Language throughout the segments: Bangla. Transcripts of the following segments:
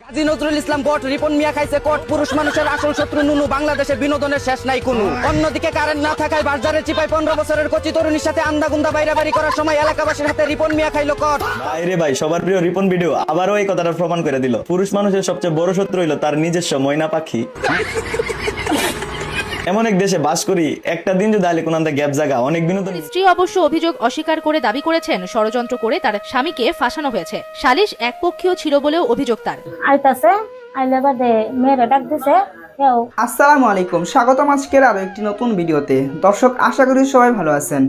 কাজী নজরুল ইসলাম বট রিপন মিয়া খাইছে কট পুরুষ মানুষের আসল শত্রু নুনু বাংলাদেশে বিনোদনের শেষ নাই কোনো। অন্যদিকে কারেন্ট না থাকায় বাজারে চিপায় 15 বছরের কচি তরুণীর সাথে আন্দাগুন্দা বাইরাবাড়ি করার সময় এলাকাবাসীর হাতে রিপন মিয়া খাইলো কট। বাইরে ভাই সবার প্রিয় রিপন ভিডিও আবারও এই কথাটা প্রমাণ করে দিল পুরুষ মানুষের সবচেয়ে বড় শত্রু হইলো তার নিজস্ব ময়না পাখি। এমন এক দেশে বাস করি একটা দিন যদি আলে কোনান্দা গ্যাপ জায়গা অনেক বিনোদন। স্ত্রী অবশ্য অভিযোগ অস্বীকার করে দাবি করেছেন ষড়যন্ত্র করে তার স্বামীকে ফাঁসানো হয়েছে। সালিশ একপক্ষীয় ছিল বলেও অভিযোগ তার। আইতাছে আইলে বাদে মেয়েরা ডাক দিছে। আসসালামু আলাইকুম, স্বাগতম আজকের আরও একটি নতুন ভিডিওতে। দর্শক, আশা করি সবাই ভালো আছেন।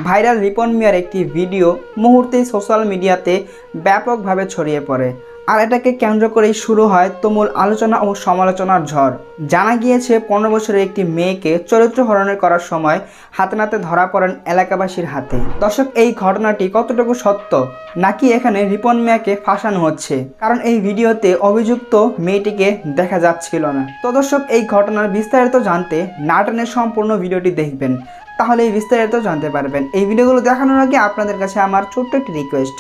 ভাইরাল রিপন মিয়ার একটি ভিডিও মুহূর্তেই সোশ্যাল মিডিয়াতে ব্যাপকভাবে ছড়িয়ে পড়ে, আর এটাকে কেন্দ্র করেই শুরু হয় তুমুল আলোচনা ও সমালোচনার ঝড়। জানা গিয়েছে 15 বছরের একটি মেয়েকে চরিত্র হরণের করার সময় হাতে নাতে ধরা পড়েন এলাকাবাসীর হাতে। দর্শক, এই ঘটনাটি কতটুকু সত্য, নাকি এখানে রিপন মিয়াকে ফাঁসানো হচ্ছে? কারণ এই ভিডিওতে অভিযুক্ত মেয়েটিকে দেখা যাচ্ছিল না। তো দর্শক, এই ঘটনার বিস্তারিত জানতে নাটনের সম্পূর্ণ ভিডিওটি দেখবেন, তাহলে এই বিস্তারিত জানতে পারবেন। এই ভিডিওগুলো দেখানোর আগে আপনাদের কাছে আমার ছোট্ট একটি রিকোয়েস্ট,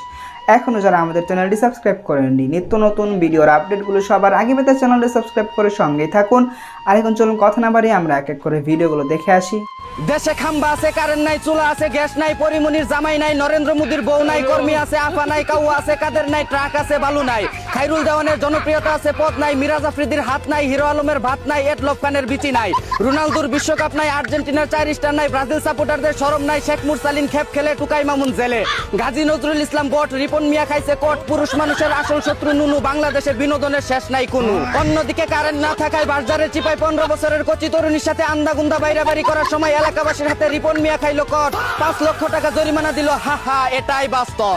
এখনও যারা আমাদের চ্যানেলটি সাবস্ক্রাইব করেননি, নিত্য নতুন ভিডিওর আপডেটগুলো সবার আগে পেতে চ্যানেলটি সাবস্ক্রাইব করে সঙ্গেই থাকুন। আর এখন চলুন কথা না বাড়িয়ে আমরা এক এক করে ভিডিওগুলো দেখে আসি। দেশে খাম্বা আছে, কারেন্ট নাই, চুলা আছে, গ্যাস নাই, পরিমনির জামাই নাই, নরেন্দ্র মোদীর বউ নাই, কর্মী আছে, আফা নাই, কাউয়া আছে, কাদের নাই, ট্রাক আছে, বালু নাই, খাইরুল দেওয়ানের জনপ্রিয়তা আছে, পদ নাই, মিরাজ আফ্রিদির হাত নাই, হিরো আলমের ভাত নাই, এটলফ খানের বিচি নাই, রোনালদোর বিশ্বকাপ নাই, আর্জেন্টিনার 4 স্টার নাই, ব্রাজিল সাপোর্টারদের শরম নাই, শেখ মুরসালিন খেপ খেলে, টুকাই মামুন জেলে, গাজী নজরুল ইসলাম বট রিপন মিয়া খাইছে কট পুরুষ মানুষের আসল শত্রু নুনু বাংলাদেশে বিনোদনের শেষ নাই কোনো। অন্যদিকে কারেন্ট না থাকায় বাজারে চিপায় 15 বছরের কচি তরুণীর সাথে আন্দাগুন্দা বাইরাবাড়ি করার সময় এলাকাবাসীর হাতে রিপন মিয়া খাইলো কট। 5 লক্ষ টাকা জরিমানা দিল। হা হা, এটাই বাস্তব।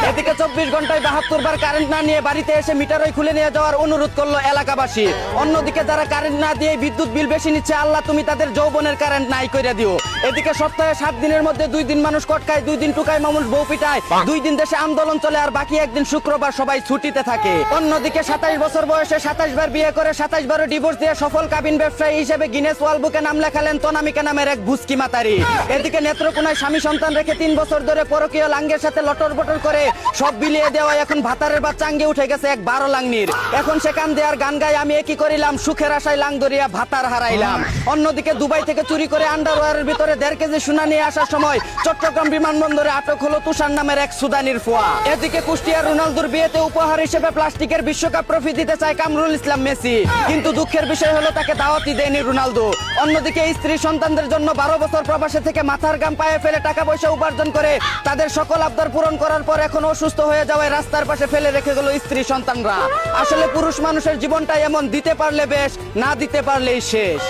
এদিকে 24 ঘন্টায় 72 বার কারেন্ট না নিয়ে বাড়িতে এসে মিটারই খুলে নিয়ে যাওয়ার অনুরোধ করলো এলাকাবাসী। অন্যদিকে যারা কারেন্ট না দিয়ে বিদ্যুৎ বিল বেশি নিচ্ছে, আল্লাহ তুমি তাদের যৌবনের কারেন্ট নাই করে দিও। এদিকে সপ্তাহে 7 দিনের মধ্যে 2 দিন মানুষ কটকায়, 2 দিন টুকাই মামুন বউ পিটায়, 2 দিন দেশে আন্দোলন চলে, আর বাকি একদিন শুক্রবার সবাই ছুটিতে থাকে। অন্যদিকে 27 বছর বয়সে 27 বার বিয়ে করে 27 বারও ডিভোর্স দিয়ে সফল কাবিন ব্যবসায়ী হিসেবে গিনেস ওয়ার্ল্ড বুকে নাম লেখালেন তনামিকা নামের এক ভুসকি মাতারি। এদিকে নেত্রকোনায় স্বামী সন্তান রেখে 3 বছর ধরে পরকীয় লাঙ্গের সাথে লটর বটর করে সব বিলিয়ে দেওয়ায় এখন ভাতারের বাচ্চা আঙ্গে উঠে গেছে এক 12 লাঙ্গির। এখন সে কান দেয়ার গান গায়, আমি একই করিলাম সুখের আশায় লাং ধরিয়া ভাতার হারাইলাম। অন্যদিকে দুবাই থেকে চুরি করে আন্ডারওয়্যারের ভিতরে 1.5 কেজি সোনা নিয়ে আসার সময় চট্টগ্রাম বিমানবন্দরে আটক হলো তুষার নামের এক সুদানির ফুয়া। এদিকে কুষ্টিয়ার রোনালদোর বিয়েতে উপহার হিসেবে প্লাস্টিকের বিশ্বকাপ ট্রফি দিতে চায় কামরুল ইসলাম মেসি, কিন্তু দুঃখের বিষয় হলো তাকে দাওয়াতই দেয়নি রোনালদো। অন্যদিকে স্ত্রী সন্তানদের জন্য 12 বছর প্রবাসে থেকে মাথার গাম পায়ে ফেলে টাকা পয়সা উপার্জন করে তাদের সকল আবদার পূরণ করার পর এখন অসুস্থ হয়ে যাওয়ায় রাস্তার পাশে ফেলে রেখে গেল স্ত্রী সন্তানরা। আসলে পুরুষ মানুষের জীবনটা এমন, দিতে পারলে বেশ, না দিতে পারলেই শেষ।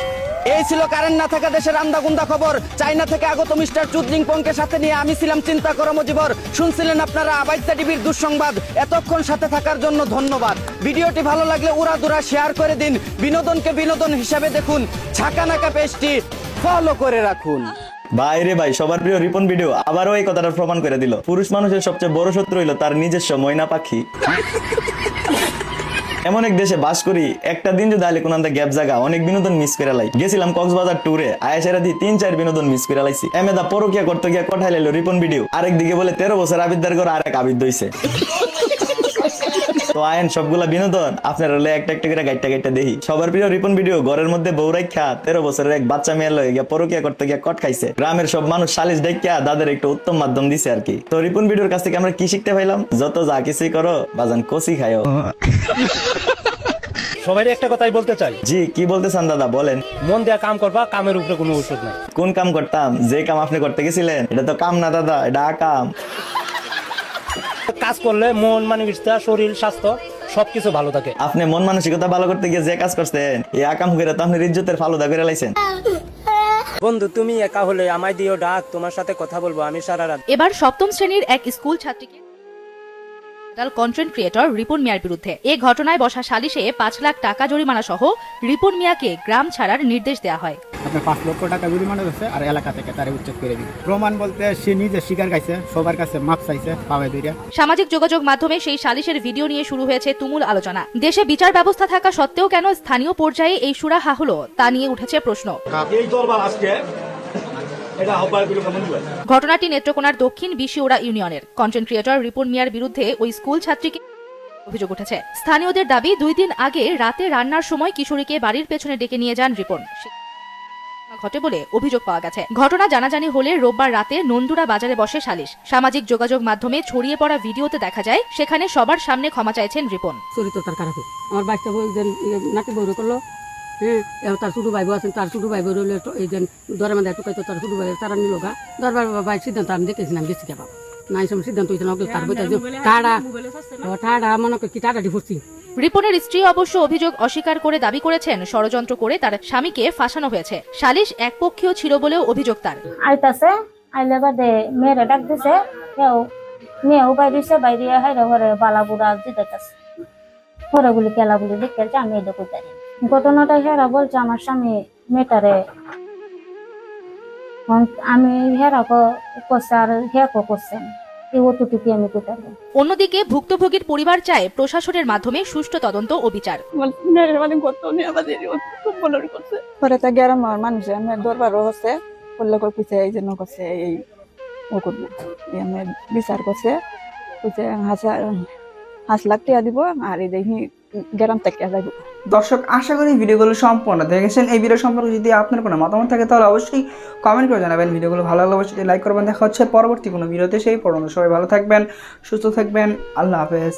এই ছিল কারেন্ট না থাকা দেশের আন্দাগুন্দা খবর। চাইনা থেকে আগত মিস্টার চুদলিং পংকে সাথে নিয়ে আমি ছিলাম চিন্তা করো মজিবর। শুনছিলেন আপনারা আবাইত্যা টিভির দুঃসংবাদ। এতক্ষণ সাথে থাকার জন্য ধন্যবাদ। ভিডিওটি ভালো লাগলে উড়াদুরা শেয়ার করে দিন। বিনোদনকে বিনোদন হিসাবে দেখুন। ঝাঁকানাকা পেজটি ফলো করে রাখুন। বাইরে ভাই সবার প্রিয় রিপন ভিডিও আবারও এই কথাটা প্রমাণ করে দিল পুরুষ মানুষের সবচেয়ে বড় শত্রু হইলো তার নিজস্ব ময়না পাখি। এমন এক দেশে বাস করি একটা দিন যদি আলে কোনান্দা গ্যাপ জায়গা অনেক বিনোদন মিস করে লাই। গেছিলাম কক্সবাজার ট্যুরে, আয়েশেরা দি 3-4 বিনোদন মিস করে লাইছি। এমেদা পরকিয়া করতে গিয়া কঠাই লাইলো রিপন ভিডিও। আরেকদিকে বলে 13 বছর আবিদ্দার করে আরেক আবিদ হইছে। তো আয়েন সবগুলা বিনোদন আপনারা হলে একটা একটা করে গাইটা দেখি। সবার প্রিয় রিপন ভিডিও ঘরের মধ্যে বউ রাখা 13 বছরের এক বাচ্চা মেয়ে লয়ে গিয়া পরকিয়া করতে গিয়া কট খাইছে। গ্রামের সব মানুষ সালিশ ডাইকা তাদের একটা উত্তম মাধ্যম দিছে আর কি। তো রিপন ভিডিওর কাছ থেকে আমরা কি শিখতে পাইলাম? যত যা কিছুই করো বাজান কচি খায়ও। সবাই একটা কথাই বলতে চাই। জি, কি বলতে চান দাদা বলেন। মন দেয়া কাম করবা, কামের উপরে কোনো ওষুধ নাই। কোন কাম করতাম? যে কাম আপনি করতে গেছিলেন এটা তো কাম না দাদা, এটা আকাম। কাজ করলে মন মানসিকতা শরীর স্বাস্থ্য সবকিছু ভালো থাকে। আপনি মন মানসিকতা ভালো করতে গিয়ে যে কাজ করছেন এই আকাম করে তো আপনি ইজ্জতের ফালুদা করে লাইছেন। বন্ধু তুমি একা হলে আমায় দিও ডাক, তোমার সাথে কথা বলবো আমি সারা রাত। এবার 7ম শ্রেণীর এক স্কুল ছাত্রীকে কন্টেন্ট ক্রিয়েটর রিপন মিয়ার বিরুদ্ধে এ ঘটনায় বসা সালিশে 5 লাখ টাকা জরিমানা সহ রিপন মিয়াকে গ্রাম ছাড়ার নির্দেশ দেওয়া হয়। আপনার 5 লক্ষ টাকা জরিমানা দিচ্ছে আর এলাকা থেকে তারে উচ্ছেদ করে দিবে। প্রমাণ বলতে সে নিজে স্বীকার গাইছে, সবার কাছে মাপ চাইছে, পাবে দইরা। সামাজিক যোগাযোগ মাধ্যমে সেই সালিশের ভিডিও নিয়ে শুরু হয়েছে তুমুল আলোচনা। দেশে বিচার ব্যবস্থা থাকা সত্ত্বেও কেন স্থানীয় পর্যায়ে এই সুরাহা হলো তা নিয়ে উঠেছে প্রশ্ন। ঘটনাটি নেত্রকোনার দক্ষিণ বিশিওড়া ইউনিয়নের। কন্টেন্ট ক্রিয়েটর রিপন মিয়ার বিরুদ্ধে ওই স্কুল ছাত্রীকে অভিযোগ উঠেছে। স্থানীয়দের দাবি 2 দিন আগে রাতে রান্নার সময় কিশোরীকে বাড়ির পেছনে ডেকে নিয়ে যান রিপন। ঘটে বলে অভিযোগ পাওয়া গেছে। ঘটনা জানাজানি হলে রোববার রাতে নন্দুরা বাজারে বসে সালিশ। সামাজিক যোগাযোগ মাধ্যমে ছড়িয়ে পড়া ভিডিওতে দেখা যায় সেখানে সবার সামনে ক্ষমা চাইছেন রিপন। চরিত্র তার খারাপ। আমার বাচ্চা বই নাকি বই করলো, হ্যাঁ, তার ছোট ভাই আছেন, তার ছোট ভাই বই রইলে এই যে দরে মাঝে টুকাইতো তার ছোট ভাই তারা নিল গা দরবার ভাই সিদ্ধান্ত আমি দেখেছিলাম গেছি কে বাবা না এই সময় সিদ্ধান্ত হয়েছে না তার বইটা টাড়া মনে করি কি টাড়াটি ফুটছি। রিপনের স্ত্রী অবশ্য অভিযোগ অস্বীকার করে দাবি করেছেন ষড়যন্ত্র করে তার স্বামীকে ফাঁসানো হয়েছে। সালিশ একপক্ষীয় ছিল বলেও অভিযোগ তার। আইতাছে আইলে বাদে মেয়েরে ডাক দিছে, মেয়েও বাইরেছে, বাইরে হাইরে ঘরে বালা বুড়া জিতেছে ঘরে গুলি কেলা গুলি দেখতে আমি এটা কইতারি। ঘটনাটা হেরা বলছে আমার স্বামী মেয়েটারে, আমি হেরা করছে আর হেকো করছেন, এই অতটুকু আমি কইতারি। অন্যদিকে ভুক্তভোগীর পরিবার চায় প্রশাসনের মাধ্যমে সুষ্ঠু তদন্ত ও বিচার। পরে তা গ্রাম মানুষে আমি দরবারও হচ্ছে করলে কইছে এই জন্য করছে এই ও করবো আমি বিচার করছে কইছে 5 লাখ টাকা দিব আর এই দেখি গ্রাম থেকে যাইব। দর্শক আশা করি ভিডিওগুলো সম্পূর্ণ দেখেছেন। এই ভিডিও সম্পর্কে যদি আপনার কোনো মতামত থাকে তাহলে অবশ্যই কমেন্ট করে জানাবেন। ভিডিওগুলো ভালো লাগলে অবশ্যই লাইক করবেন। দেখা হচ্ছে পরবর্তী কোনো ভিডিওতে। সেই পর্যন্ত সবাই ভালো থাকবেন, সুস্থ থাকবেন। আল্লাহ হাফেজ।